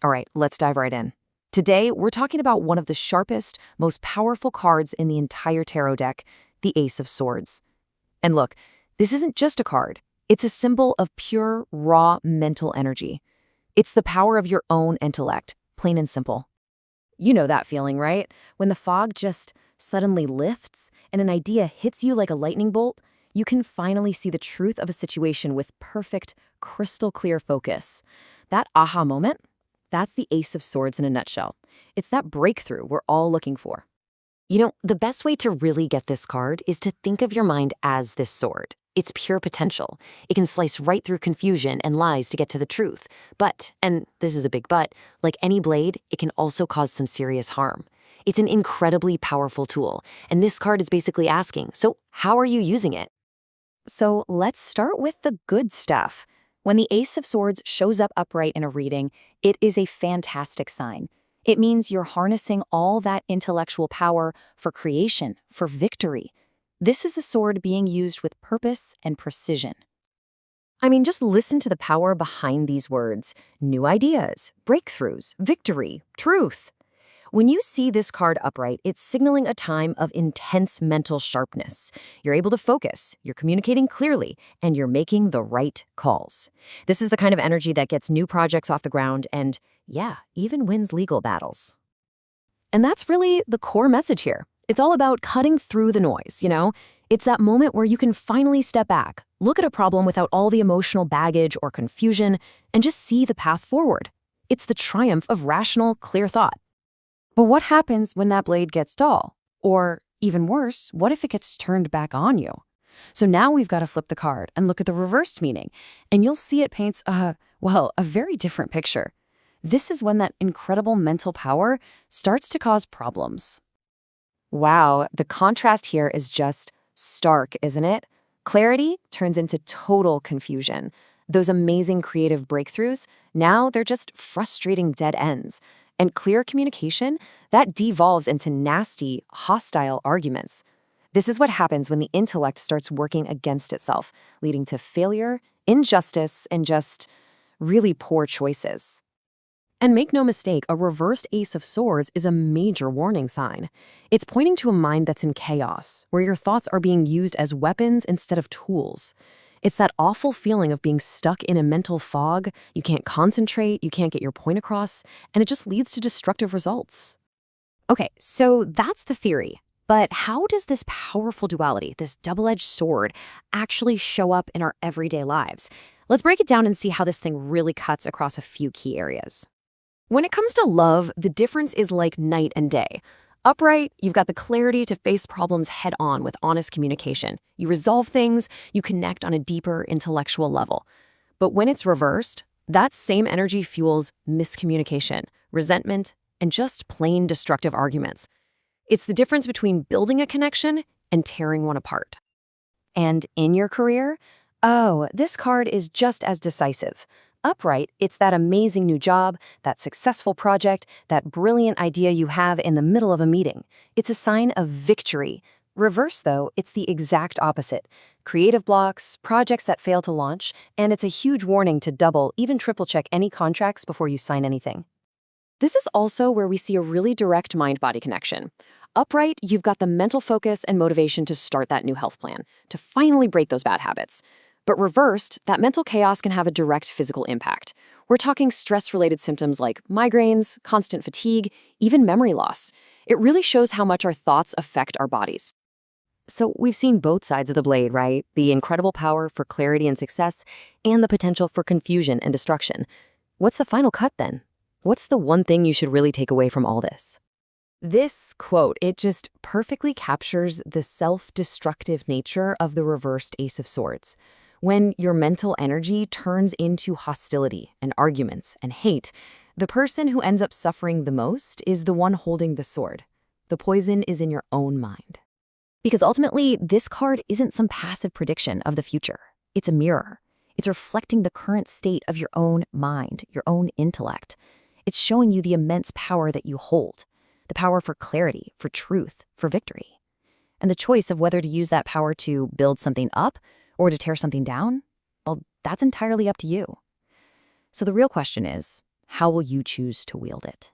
All right, let's dive right in. Today, we're talking about one of the sharpest, most powerful cards in the entire tarot deck, the Ace of Swords. And look, this isn't just a card. It's a symbol of pure, raw mental energy. It's the power of your own intellect, plain and simple. You know that feeling, right? When the fog just suddenly lifts and an idea hits you like a lightning bolt, you can finally see the truth of a situation with perfect, crystal clear focus. That aha moment, that's the Ace of Swords in a nutshell. It's that breakthrough we're all looking for. The best way to really get this card is to think of your mind as this sword. It's pure potential. It can slice right through confusion and lies to get to the truth. But, and this is a big but, like any blade, it can also cause some serious harm. It's an incredibly powerful tool, and this card is basically asking, so how are you using it? So let's start with the good stuff. When the Ace of Swords shows up upright in a reading, it is a fantastic sign. It means you're harnessing all that intellectual power for creation, for victory. This is the sword being used with purpose and precision. I mean, just listen to the power behind these words. New ideas, breakthroughs, victory, truth. When you see this card upright, it's signaling a time of intense mental sharpness. You're able to focus, you're communicating clearly, and you're making the right calls. This is the kind of energy that gets new projects off the ground and, yeah, even wins legal battles. And that's really the core message here. It's all about cutting through the noise. It's that moment where you can finally step back, look at a problem without all the emotional baggage or confusion, and just see the path forward. It's the triumph of rational, clear thought. But what happens when that blade gets dull? Or, even worse, what if it gets turned back on you? So now we've got to flip the card and look at the reversed meaning, and you'll see it paints a very different picture. This is when that incredible mental power starts to cause problems. Wow, the contrast here is just stark, isn't it? Clarity turns into total confusion. Those amazing creative breakthroughs, now they're just frustrating dead ends. And clear communication, that devolves into nasty, hostile arguments. This is what happens when the intellect starts working against itself, leading to failure, injustice, and just really poor choices. And make no mistake, a reversed Ace of Swords is a major warning sign. It's pointing to a mind that's in chaos, where your thoughts are being used as weapons instead of tools. It's that awful feeling of being stuck in a mental fog. You can't concentrate, you can't get your point across, and it just leads to destructive results. Okay, so that's the theory. But how does this powerful duality, this double-edged sword, actually show up in our everyday lives? Let's break it down and see how this thing really cuts across a few key areas. When it comes to love, the difference is like night and day. Upright, you've got the clarity to face problems head-on with honest communication. You resolve things, you connect on a deeper intellectual level. But when it's reversed, that same energy fuels miscommunication, resentment, and just plain destructive arguments. It's the difference between building a connection and tearing one apart. And in your career, this card is just as decisive. Upright, it's that amazing new job, that successful project, that brilliant idea you have in the middle of a meeting. It's a sign of victory. Reverse, though, it's the exact opposite. Creative blocks, projects that fail to launch, and it's a huge warning to double, even triple check any contracts before you sign anything. This is also where we see a really direct mind-body connection. Upright, you've got the mental focus and motivation to start that new health plan, to finally break those bad habits. But reversed, that mental chaos can have a direct physical impact. We're talking stress-related symptoms like migraines, constant fatigue, even memory loss. It really shows how much our thoughts affect our bodies. So we've seen both sides of the blade, right? The incredible power for clarity and success, and the potential for confusion and destruction. What's the final cut then? What's the one thing you should really take away from all this? This quote, it just perfectly captures the self-destructive nature of the reversed Ace of Swords. When your mental energy turns into hostility and arguments and hate, the person who ends up suffering the most is the one holding the sword. The poison is in your own mind. Because ultimately, this card isn't some passive prediction of the future. It's a mirror. It's reflecting the current state of your own mind, your own intellect. It's showing you the immense power that you hold, the power for clarity, for truth, for victory. And the choice of whether to use that power to build something up or to tear something down, well, that's entirely up to you. So the real question is, How will you choose to wield it?